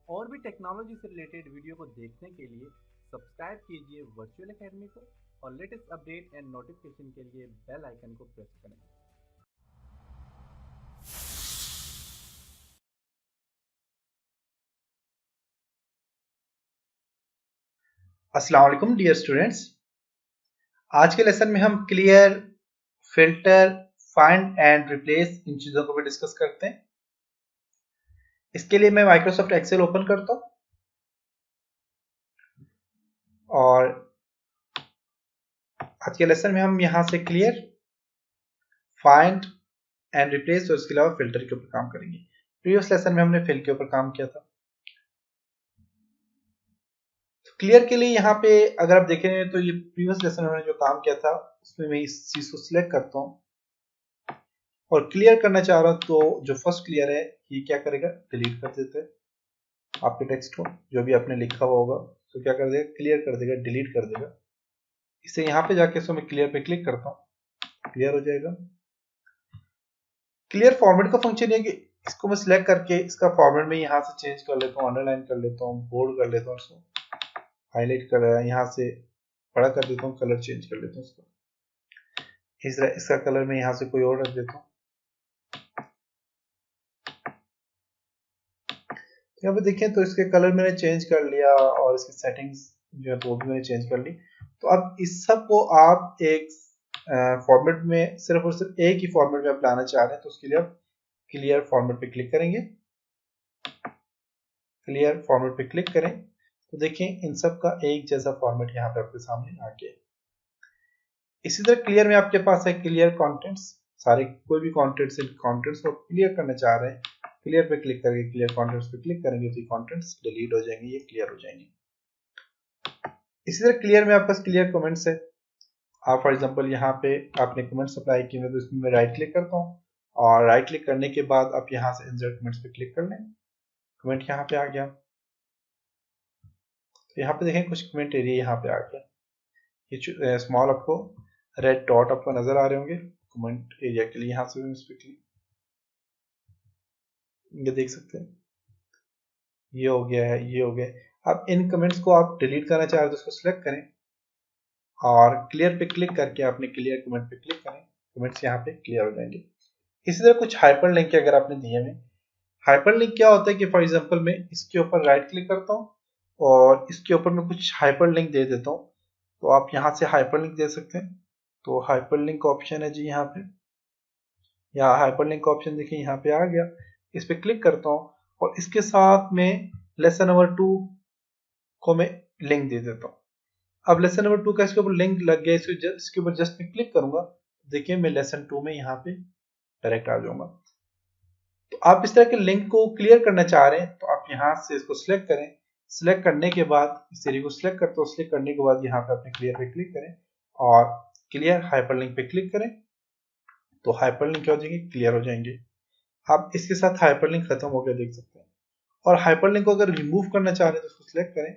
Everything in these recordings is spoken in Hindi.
और भी टेक्नोलॉजी से रिलेटेड वीडियो को देखने के लिए सब्सक्राइब कीजिए वर्चुअल एकेडमी को और लेटेस्ट अपडेट एंड नोटिफिकेशन के लिए बेल आइकन को प्रेस करें। अस्सलाम वालेकुम डियर स्टूडेंट्स। आज के लेसन में हम clear, filter, find and replace इन चीजों को भी डिस्कस करते हैं। इसके लिए मैं माइक्रोसॉफ्ट एक्सेल ओपन करता हूं और आज के लेसन में हम यहां से क्लियर, फाइंड एंड रिप्लेस और इसके अलावा फिल्टर के ऊपर काम करेंगे। प्रीवियस लेसन में हमने फिल के ऊपर काम किया था। क्लियर के लिए यहाँ पे अगर आप देखें तो ये प्रीवियस लेसन में हमने जो काम किया था उसमें मैं इस चीज को सिलेक्ट करता हूँ और क्लियर करना चाह रहा हूं तो जो फर्स्ट क्लियर है ये क्या करेगा, डिलीट कर देते हैं आपके टेक्स्ट को, जो भी आपने लिखा हुआ होगा तो क्या कर देगा, क्लियर कर देगा, डिलीट कर देगा। इसे यहाँ पे जाके इसको मैं क्लियर पे क्लिक करता हूँ, क्लियर हो जाएगा। क्लियर फॉर्मेट का फंक्शन है कि इसको मैं सिलेक्ट करके इसका फॉर्मेट में यहाँ से चेंज कर लेता हूँ, अंडरलाइन कर लेता हूँ, बोल्ड कर लेता हूँ, इसको हाईलाइट कर यहाँ से बड़ा कर देता हूँ, कलर चेंज कर लेता हूँ इसका। इसका कलर मैं यहाँ से कोई और रख देता हूँ। यहाँ पे देखें तो इसके कलर मैंने चेंज कर लिया और इसकी सेटिंग्स जो है तो वो भी मैंने चेंज कर ली। तो अब इस सब को आप एक फॉर्मेट में सिर्फ और सिर्फ एक ही फॉर्मेट में आप लाना चाह रहे हैं तो उसके लिए आप क्लियर फॉर्मेट पे क्लिक करेंगे। क्लियर फॉर्मेट पे क्लिक करें तो देखें इन सब का एक जैसा फॉर्मेट यहाँ पे आपके सामने आ गया। इसी तरह क्लियर में आपके पास है क्लियर कंटेंट्स, सारे कोई भी कंटेंट्स को क्लियर करना चाह रहे हैं, क्लियर पे क्लिक करके क्लियर कंटेंट्स पे क्लिक करेंगे तो ये कंटेंट्स डिलीट हो जाएंगे, ये क्लियर हो जाएंगे। इसी तरह क्लियर में आपके पास क्लियर कमेंट्स है। आप फॉर एग्जांपल यहाँ पे आपने कमेंट्स अप्लाई किए हैं तो इसमें मैं राइट क्लिक करता हूँ और राइट क्लिक करने के बाद आप यहाँ से इंसर्ट कमेंट्स पे क्लिक कर लें, कमेंट यहाँ पे आ गया। तो यहाँ पे देखें कुछ कमेंट एरिया यहाँ पे आ गया, ये स्मॉल आपको रेड डॉट आपको नजर आ रहे होंगे कमेंट एरिया के लिए। यहाँ से भी इस पे क्लिक, ये देख सकते हैं ये हो गया है, ये हो गया। अब इन कमेंट्स को आप डिलीट करना चाह रहे हो तो उसको सिलेक्ट करें और क्लियर पे क्लिक करके आपने क्लियर कमेंट पे क्लिक करें, कमेंट्स यहाँ पे क्लियर हो जाएंगे। इसी तरह कुछ हाइपर लिंक अगर आपने दिए हैं, हाइपर लिंक क्या होता है कि फॉर एग्जांपल मैं इसके ऊपर राइट क्लिक करता हूँ और इसके ऊपर मैं कुछ हाइपर लिंक दे देता हूँ तो आप यहाँ से हाइपर लिंक दे सकते हैं। तो हाइपर लिंक ऑप्शन है जी यहाँ पे, या हाइपर लिंक ऑप्शन देखिए यहाँ पे आ गया। इस पे क्लिक करता हूँ और इसके साथ में लेसन नंबर 2 को मैं लिंक दे देता हूँ। अब लेसन नंबर 2 का इसके ऊपर लिंक लग गया, इसके ऊपर जस्ट मैं क्लिक करूंगा, देखिए मैं लेसन 2 में यहाँ पे डायरेक्ट आ जाऊंगा। तो आप इस तरह के लिंक को क्लियर करना चाह रहे हैं तो आप यहाँ से इसको सिलेक्ट करें, सिलेक्ट करने के बाद इस एरिया को सिलेक्ट करते हो, सिलेक्ट करने के बाद यहाँ पे अपने क्लियर पे क्लिक करें और क्लियर हाइपरलिंक पे क्लिक करें तो हाइपरलिंक क्या हो जाएंगे, क्लियर हो जाएंगे। आप इसके साथ हाइपरलिंक खत्म हो गया देख सकते हैं। और हाइपरलिंक को अगर रिमूव करना चाह रहे हैं तो उसको सिलेक्ट करें,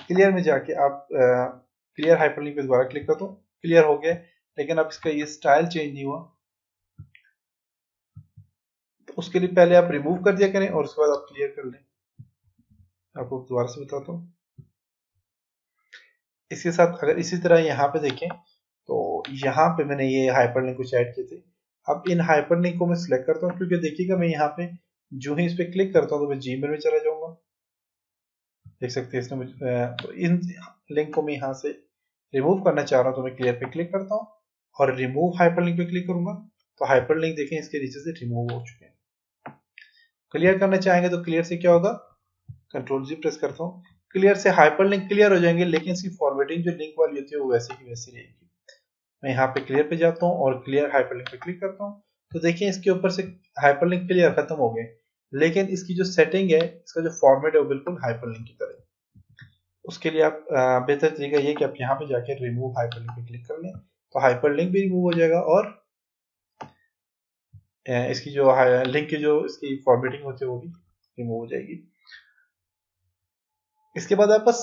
क्लियर में जाके आप क्लियर हाइपरलिंक पे दोबारा क्लिक कर दो, क्लियर हो गया। लेकिन अब इसका ये स्टाइल चेंज नहीं हुआ तो उसके लिए पहले आप रिमूव कर दिया करें और उसके बाद आप क्लियर कर लें। आपको दोबारा से बताता हूँ। इसके साथ अगर इसी तरह यहाँ पे देखें तो यहाँ पे मैंने ये हाइपरलिंक कुछ ऐड किए थे। अब इन हाइपरलिंक को मैं सिलेक्ट करता हूँ क्योंकि देखिएगा मैं यहाँ पे जो ही इस पे क्लिक करता हूँ तो मैं जीमेल में चला जाऊंगा, देख सकते हैं इसने तो इन लिंक को मैं यहाँ से रिमूव करना चाह रहा हूँ तो मैं क्लियर पे क्लिक करता हूँ और रिमूव हाइपरलिंक पे क्लिक करूंगा तो हाइपरलिंक देखें इसके नीचे से रिमूव हो चुके हैं। क्लियर करना चाहेंगे तो क्लियर से क्या होगा, कंट्रोल जी प्रेस करता हूँ, क्लियर से हाइपरलिंक क्लियर हो जाएंगे लेकिन इसकी फॉर्मेटिंग जो लिंक वाली होती है वो वैसे की वैसी रहेगी। मैं यहाँ पे क्लियर पे जाता हूँ और क्लियर हाइपरलिंक पे क्लिक करता हूँ तो देखिए इसके ऊपर से हाइपरलिंक क्लियर खत्म हो गए, लेकिन इसकी जो सेटिंग है, इसका जो फॉर्मेट है वो बिल्कुल हाइपरलिंक की तरह है। उसके लिए आप बेहतर तरीका ये कि आप यहाँ पे जाके रिमूव हाइपरलिंक पे क्लिक कर लें तो हाइपरलिंक भी रिमूव हो जाएगा और इसकी जो लिंक की जो इसकी फॉर्मेटिंग होती है वो भी रिमूव हो जाएगी। इसके बाद आप बस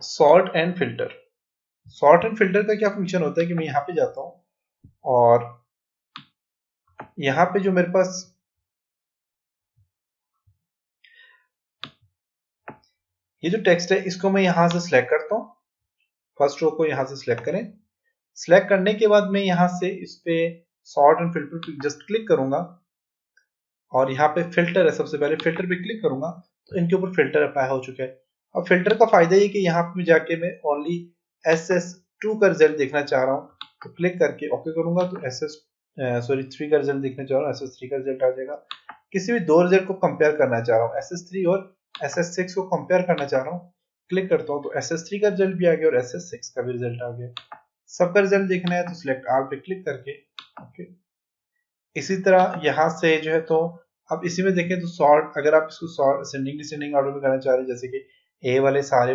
sort and filter, sort and filter का क्या फंक्शन होता है कि मैं यहाँ पे जाता हूँ और यहाँ पे जो मेरे पास ये जो टेक्स्ट है इसको मैं यहाँ से सिलेक्ट करता हूँ, फर्स्ट रो को यहाँ से सिलेक्ट करें। सिलेक्ट करने के बाद मैं यहाँ से इस पे सॉर्ट एंड फिल्टर पे जस्ट क्लिक करूंगा और यहाँ पे फिल्टर है, सबसे पहले फिल्टर पे क्लिक करूंगा तो इनके ऊपर फिल्टर अप्लाई हो चुका है। अब फिल्टर का फायदा ये कि यहाँ पे जाके मैं ओनली SS2 का रिजल्ट देखना चाह रहा हूँ, तो क्लिक करके ओके करूंगा तो SS3 का रिजल्ट देखना चाह रहा हूँ, SS3 का रिजल्ट आ जाएगा। किसी भी दो रिजल्ट को कंपेयर करना चाह रहा हूँ, SS3 और SS6 को कंपेयर करना चाह रहा हूँ, क्लिक करता हूँ तो SS3 का रिजल्ट भी आ गया और SS6 का भी रिजल्ट आ गया। सबका रिजल्ट देखना है तो सिलेक्ट ऑल पे क्लिक करके ओके। इसी तरह यहाँ से जो है तो अब इसी में देखें तो सॉर्ट, अगर आप इसको सॉर्ट असेंडिंग डिसेंडिंग ऑर्डर में करना चाह रहे हैं, जैसे कि ए वाले सारे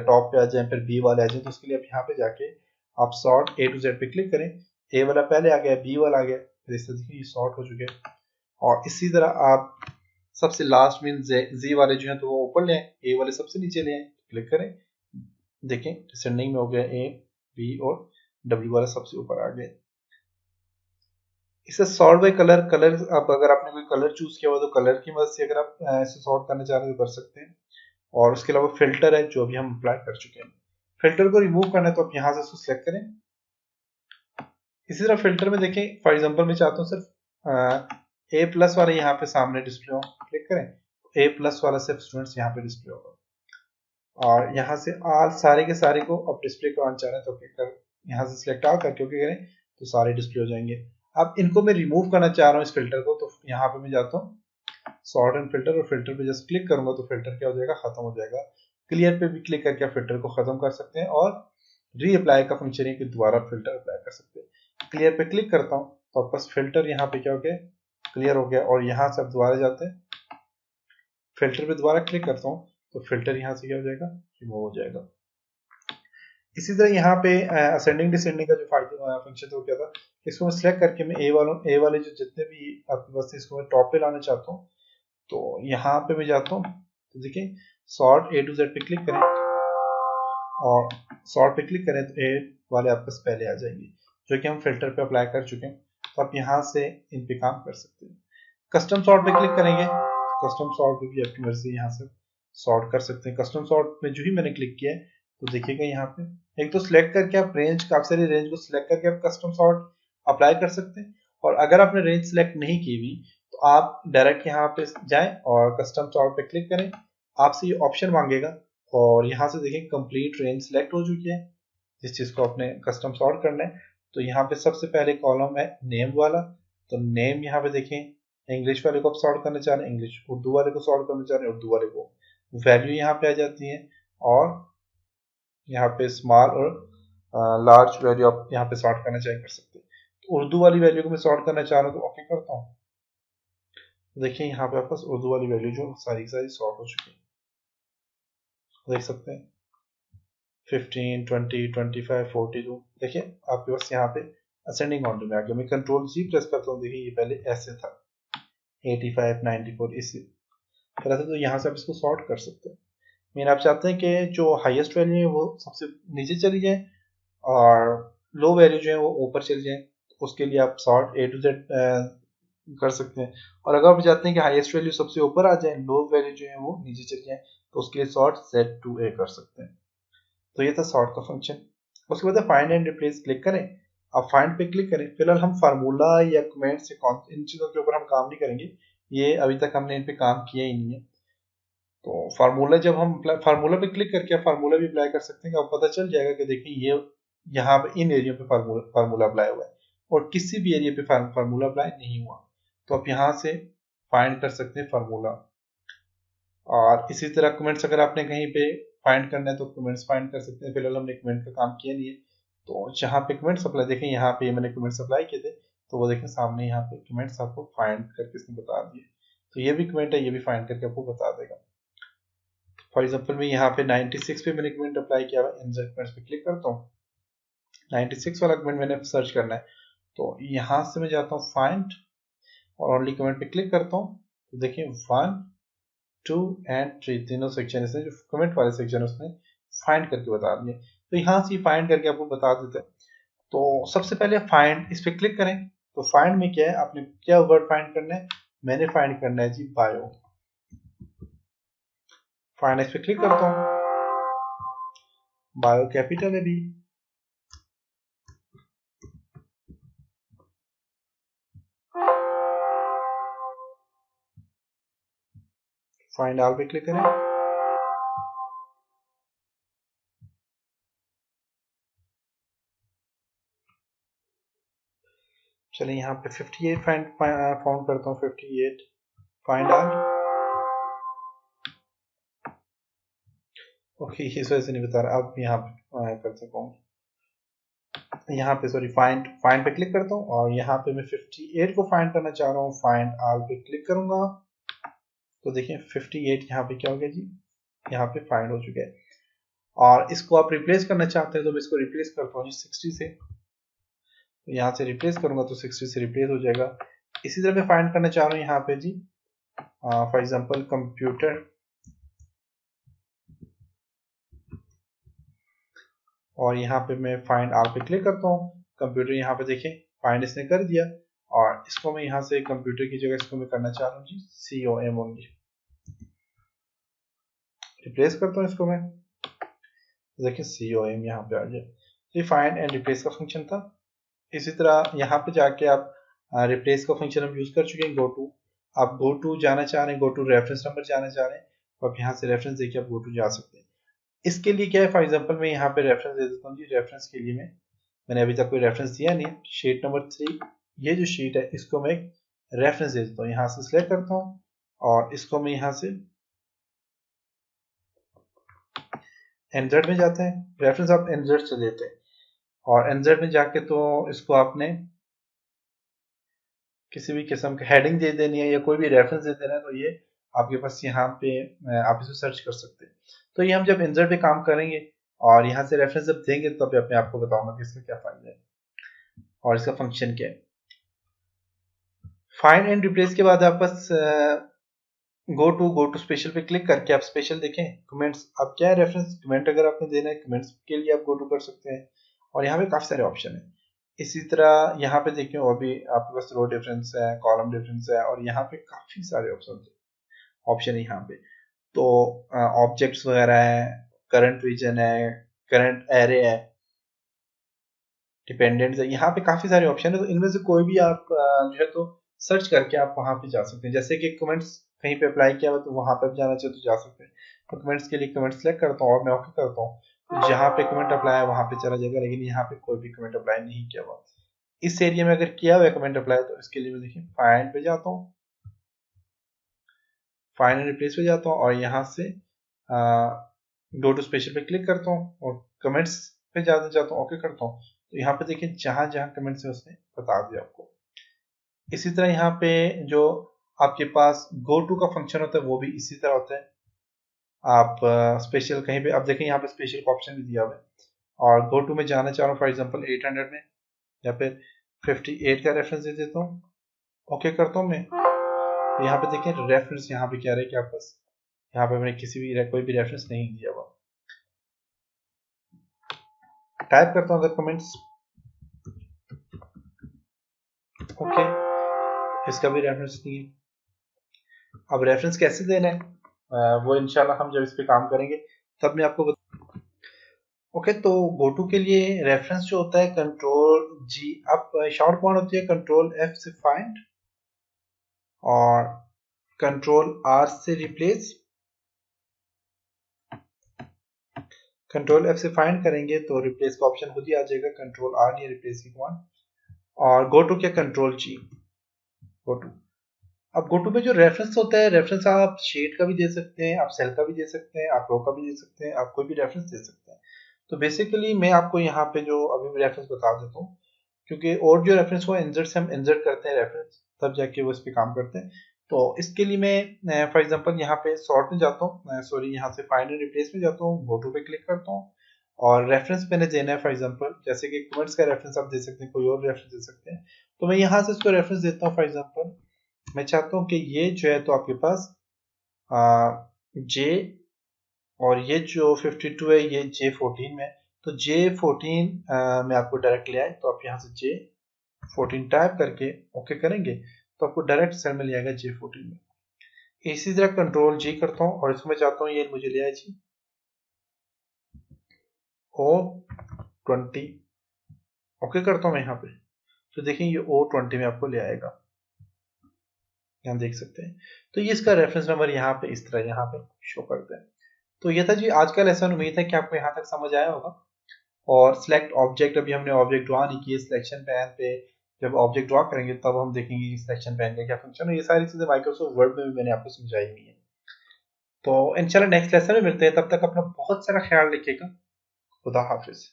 टॉप पे आ जाएं फिर बी वाले आ जाएं, तो उसके लिए आप यहाँ पे जाके आप सॉर्ट A to Z पे क्लिक करें। ए वाला पहले आ गया, बी वाला आ गया, फिर इस तरह देखिए ये सॉर्ट हो चुके हैं। और इसी तरह आप सबसे लास्ट में जी वाले जो है तो वो ऊपर ले आए, ए वाले सबसे नीचे ले आए, क्लिक करें, देखें डिसेंडिंग में हो गया ए, बी और डब्ल्यू वाला सबसे ऊपर आ गया। इसे सॉर्ट बाय कलर, कलर आप अगर आपने कोई कलर चूज किया हुआ तो कलर की मदद से अगर आप इसे सॉर्ट करना चाह रहे हैं तो कर सकते हैं। और उसके अलावा फिल्टर है जो अभी हम अप्लाई कर चुके हैं। फिल्टर को रिमूव करना है तो आप यहाँ से उसको सिलेक्ट करें। इसी तरह फिल्टर में देखें, फॉर एग्जांपल मैं चाहता हूँ सिर्फ A प्लस वाले यहाँ पे सामने डिस्प्ले हो, क्लिक करें, A प्लस वाला सिर्फ स्टूडेंट्स यहाँ पे डिस्प्ले होगा। और यहाँ से आल सारे के सारे को अब डिस्प्ले करवाना चाह रहे हैं तो क्लिक कर यहाँ से सिलेक्ट आल करके ओके करें तो सारे डिस्प्ले हो जाएंगे। अब इनको मैं रिमूव करना चाह रहा हूँ इस फिल्टर को, तो यहाँ पे मैं जाता हूँ सॉर्ट एंड फिल्टर और फिल्टर पे जस्ट क्लिक करूंगा तो फिल्टर क्या हो जाएगा, खत्म हो जाएगा। क्लियर पे भी क्लिक करके आप फिल्टर को खत्म कर सकते हैं और रीअप्लाई का फंक्शन है कि दोबारा फिल्टर अप्लाई कर सकते हैं। क्लियर पे क्लिक करता हूँ तो आपका फिल्टर यहाँ पे क्या हो गया, क्लियर हो गया। और यहाँ से आप दोबारा जाते हैं, फिल्टर पे दोबारा क्लिक करता हूँ तो फिल्टर यहाँ से क्या हो जाएगा, रिमूव हो जाएगा। इसी तरह यहाँ पे असेंडिंग डिसेंडिंग का जो फायदा फंक्शन था वो क्या था, इसको मैं सिलेक्ट करके मैं ए वाले जो जितने भी आपके पास इसको मैं टॉप पे लाना चाहता हूँ, तो यहाँ पे मैं जाता हूँ तो देखिए सॉर्ट A to Z पे क्लिक करें और सॉर्ट पे क्लिक करें तो ए वाले आपके पास पहले आ जाएंगे जो कि हम फिल्टर पे अप्लाई कर चुके हैं। तो आप यहाँ से इन पे काम कर सकते हैं। कस्टम सॉर्ट पे क्लिक करेंगे, कस्टम सॉर्ट पे भी आपकी मर्जी यहाँ से सॉर्ट कर सकते हैं। कस्टम सॉर्ट में जो ही मैंने क्लिक किया है तो देखिएगा यहाँ पे एक तो सिलेक्ट करके आप रेंज, काफी सारी रेंज को सिलेक्ट करके आप कस्टम सॉर्ट अप्लाई कर सकते हैं। और अगर आपने रेंज सिलेक्ट नहीं की हुई तो आप डायरेक्ट यहाँ पे जाएं और कस्टम सॉर्ट पे क्लिक करें, आपसे ये ऑप्शन मांगेगा और यहाँ से देखें कंप्लीट रेंज सिलेक्ट हो चुकी है। जिस चीज को आपने कस्टम सॉर्ट करना है तो यहाँ पे सबसे पहले कॉलम है नेम वाला, तो नेम यहाँ पे देखें, इंग्लिश वाले को आप सॉर्ट करना चाह रहे हैं इंग्लिश, उर्दू वाले को सॉर्ट करना चाह रहे हैं उर्दू वाले को, वैल्यू यहाँ पे आ जाती है और यहाँ पे स्मॉल और लार्ज वैल्यू आप यहाँ पे सॉर्ट करना चाहे कर सकते हैं। तो उर्दू वाली वैल्यू को मैं सॉर्ट करना चाह रहा हूँ तो ओके करता हूँ। देखिए यहाँ पे आपके पास उर्दू वाली वैल्यू जो सारी सॉर्ट हो चुकी है, देख सकते हैं 15, 20, 25, 42। देखिए आपके पास यहाँ पे असेंडिंग ऑर्डर में आ गया। मैं कंट्रोल जी प्रेस करता हूँ, देखिए ये पहले ऐसे था 85, 94 इसी तरह से, तो यहाँ से आप इसको सॉर्ट कर सकते हैं। मीन आप चाहते हैं कि जो हाईएस्ट वैल्यू है वो सबसे नीचे चली जाए और लो वैल्यू जो है वो ऊपर चली जाए, तो उसके लिए आप सॉर्ट A to Z कर सकते हैं। और अगर आप चाहते हैं कि हाईएस्ट वैल्यू सबसे ऊपर आ जाए, लो वैल्यू जो है वो नीचे चली जाए, तो उसके लिए सॉर्ट Z to A कर सकते हैं। तो ये था सॉर्ट का फंक्शन। उसके बाद फाइंड एंड रिप्लेस क्लिक करें, आप फाइंड पे क्लिक करें। फिलहाल हम फार्मूला या कमेंट से इन चीज़ों के ऊपर हम काम नहीं करेंगे, ये अभी तक हमने इन पे काम किया ही नहीं है। तो फार्मूला जब हम फार्मूला पे क्लिक करके फार्मूला भी अप्लाई कर सकते हैं, आपको पता चल जाएगा कि देखिए ये यहाँ पे इन एरिया पे फार्मूला अप्लाई हुआ है और किसी भी एरिया पे फार्मूला अप्लाई नहीं हुआ, तो आप यहाँ से फाइंड कर सकते हैं फार्मूला। और इसी तरह कमेंट्स अगर आपने कहीं पे फाइंड करना है तो कमेंट्स फाइंड कर सकते हैं। फिलहाल हमने कमेंट का काम किया नहीं है, तो जहाँ पे कमेंट्स अप्लाई देखें, यहाँ पे मैंने कमेंट्स अप्लाई किए थे तो वो देखें सामने यहाँ पे कमेंट्स आपको फाइंड करके इसने बता दिए। तो ये भी कमेंट है, ये भी फाइंड करके आपको बता देगा। फॉर एग्जाम्पल मैं यहाँ पे 96 पे मैंने कमेंट अप्लाई किया हुआ, इंसर्ट कमेंट्स पे क्लिक करता हूँ, 96 वाला कमेंट मैंने सर्च करना है, तो यहाँ से मैं जाता हूँ फाइंड और ओनली कमेंट पे क्लिक करता हूँ, तो देखिए 1, 2 एंड 3 तीनों सेक्शन इसने जो कमेंट वाले सेक्शन उसने फाइंड करके बता दिए। तो यहाँ से फाइंड करके आपको बता देते हैं। तो सबसे पहले फाइंड इस पे क्लिक करें, तो फाइंड में क्या है, आपने क्या वर्ड फाइंड करना है, मैंने फाइंड करना है जी बायो। फाइनेंस पे क्लिक करता हूँ, बायो कैपिटल है भी, फाइंड ऑल पे क्लिक करें। चलिए यहाँ पे 58 फाउंड करता हूँ, 58 फाइंड ऑल। ओके, इस वजह से नहीं बता रहा, अब यहाँ पे कर सकता हूँ, यहाँ पे सॉरी फाइंड पे क्लिक करता हूँ और यहाँ पे मैं 58 को फाइंड करना चाह रहा हूँ, फाइंड ऑल पे क्लिक करूंगा तो देखिए 58 यहाँ पे क्या हो गया जी, यहाँ पे फाइंड हो चुका है। और इसको आप रिप्लेस करना चाहते हैं तो मैं इसको रिप्लेस करता हूँ 60 से, तो यहाँ से रिप्लेस करूंगा तो 60 से रिप्लेस हो जाएगा। इसी तरह मैं फाइंड करना चाह रहा हूँ यहाँ पे जी, फॉर एग्जांपल कंप्यूटर, और यहाँ पे मैं फाइंड ऑल पे क्लिक करता हूँ, कंप्यूटर यहाँ पे देखें फाइंड इसने कर दिया। और इसको मैं यहाँ से कंप्यूटर की जगह इसको मैं करना चाह रहा हूँ जी COM ओनली, रिप्लेस करता हूँ इसको मैं, देखिए COM यहाँ पे आ गया। तो ये फाइंड एंड रिप्लेस का फंक्शन था। इसी तरह यहाँ पे जाके आप रिप्लेस का फंक्शन हम यूज कर चुके हैं, गो टू, आप गो टू जाना चाह रहे हैं, गो टू रेफरेंस नंबर जाना चाह रहे हैं तो आप यहाँ से रेफरेंस देके आप गो टू जा सकते हैं। इसके लिए क्या है, फॉर एग्जांपल मैं यहाँ पे रेफरेंस दे देता हूँ जी, रेफरेंस के लिए मैंने अभी तक कोई रेफरेंस दिया नहीं है, शीट नंबर 3 ये जो शीट है इसको मैं एक रेफरेंस दे देता हूँ, यहाँ से सिलेक्ट करता हूँ और इसको मैं यहाँ से एनजेड में जाते हैं, रेफरेंस आप एनजेड से देते हैं और एनजेड में जाके तो इसको आपने किसी भी किस्म का हेडिंग दे देनी है या कोई भी रेफरेंस दे देना है तो ये आपके पास यहाँ पे आप इसे सर्च कर सकते हैं। तो ये हम जब एनजेड पे काम करेंगे और यहाँ से रेफरेंस जब देंगे तो अभी अपने आपको बताऊंगा कि इसका क्या फायदा है और इसका फंक्शन क्या है। फाइंड एंड रिप्लेस के बाद आप बस गो टू स्पेशल पे क्लिक करके आप स्पेशल देखें, कमेंट्स, अब क्या है रेफरेंस कमेंट अगर आपने देना है कमेंट्स के लिए आप गो टू कर सकते हैं और यहाँ पे काफी सारे ऑप्शन है। इसी तरह यहाँ पे देखिए और भी आपके पास रो डिफरेंस है, कॉलम डिफरेंस है और यहाँ पे काफी सारे ऑप्शन है यहाँ पे। तो ऑब्जेक्ट्स वगैरह है, करंट रीजन है, करंट एरे है, डिपेंडेंट्स है, यहाँ पे काफी सारे ऑप्शन है। तो इनमें से कोई भी आप जो है तो सर्च करके आप वहां पे जा सकते हैं। जैसे कि कमेंट्स कहीं पे अप्लाई किया हुआ तो वहां पे जाना चाहिए तो जा सकते हैं। तो कमेंट्स के लिए कमेंट सेलेक्ट करता हूँ और मैं ओके करता हूँ, तो जहाँ पे कमेंट अप्लाई है वहां पे चला जाएगा, लेकिन यहाँ पे कोई भी कमेंट अप्लाई नहीं किया हुआ। इस एरिया में अगर किया हुआ है कमेंट अप्लाई तो इसके लिए मैं देखिए फाइंड पे जाता हूँ, फाइंड एंड रिप्लेस पे जाता हूँ और यहाँ से गो टू स्पेशल पे क्लिक करता हूँ और कमेंट्स पे जाता हूँ, ओके करता हूँ। तो यहाँ पे देखिए जहां जहां कमेंट्स है उसने बता दिया आपको। इसी तरह यहाँ पे जो आपके पास गो टू का फंक्शन होता है वो भी इसी तरह होता है। आप स्पेशल कहीं पे आप देखें यहाँ पे स्पेशल का ऑप्शन भी दिया हुआ है और गो टू में जाना चाह रहा हूँ फॉर एग्जांपल 800 में या फिर 58 का रेफरेंस दे देता हूँ, ओके करता हूँ मैं। तो यहाँ पे देखें रेफरेंस यहाँ पे क्या रहा है कि आपके पास यहाँ पे मैंने कोई भी रेफरेंस नहीं दिया हुआ। टाइप करता हूँ अगर कमेंट्स, ओके, इसका भी रेफरेंस नहीं है। अब रेफरेंस कैसे देना है वो इंशाल्लाह हम जब इस पे काम करेंगे तब मैं आपको ओके। तो गोटू के लिए रेफरेंस जो होता है कंट्रोल G, अब शॉर्ट कमांड होती है कंट्रोल F से फाइंड और कंट्रोल R से रिप्लेस। कंट्रोल F से फाइंड करेंगे तो रिप्लेस का ऑप्शन खुद ही आ जाएगा, कंट्रोल R नहीं रिप्लेस की कमांड। और गोटू क्या कंट्रोल G, गोटू। अब गोटू में जो रेफरेंस होता है, रेफरेंस आप शीट का भी दे सकते हैं, आप सेल का भी दे सकते हैं, आप रो का भी दे सकते हैं, आप कोई भी रेफरेंस दे सकते हैं। तो बेसिकली मैं आपको यहाँ पे जो अभी रेफरेंस बता देता हूँ, क्योंकि और जो रेफरेंस को इंसर्ट से हम इंसर्ट करते हैं रेफरेंस तब जाके वो इस पे काम करते हैं। तो इसके लिए मैं फॉर एग्जांपल यहाँ पे सॉर्ट में जाता हूँ, सॉरी यहाँ से फाइंड एंड रिप्लेस में जाता हूँ, गो टू पे क्लिक करता हूँ और रेफरेंस मैंने देना है फॉर एग्जांपल जैसे कि कमेंट्स का रेफरेंस आप दे सकते हैं, कोई और रेफरेंस दे सकते हैं। तो मैं यहाँ से इसको रेफरेंस देता हूँ, फॉर एग्जांपल मैं चाहता हूँ कि ये जो है तो आपके पास जे और ये जो 52 है ये J14 में, तो J14 में आपको डायरेक्ट ले आए तो आप यहाँ से J14 टाइप करके ओके करेंगे तो आपको डायरेक्ट सेल में ले आएगा J14 में। इसी तरह कंट्रोल जी करता हूँ और इसमें चाहता हूँ ये मुझे ले आए जी O20 ओके करता हूँ मैं यहाँ पे, तो देखिए ये O20 में आपको ले आएगा, यहाँ देख सकते हैं। तो ये इसका रेफरेंस नंबर यहाँ पे इस तरह यहाँ पे शो करते हैं। तो ये था जी आज का लेसन, उम्मीद है कि आपको यहाँ तक समझ आया होगा। और सिलेक्ट ऑब्जेक्ट, अभी हमने ऑब्जेक्ट ड्रॉ नहीं किए, सिलेक्शन पैन पे जब ऑब्जेक्ट ड्रॉ करेंगे तब हम देखेंगे कि सिलेक्शन पैन का क्या फंक्शन है। ये सारी चीजें माइक्रोसॉफ्ट वर्ड में भी मैंने आपको समझाई हुई है। तो इंशाल्लाह नेक्स्ट लेसन में मिलते हैं, तब तक अपना बहुत सारा ख्याल रखिएगा। खुदा हाफिज।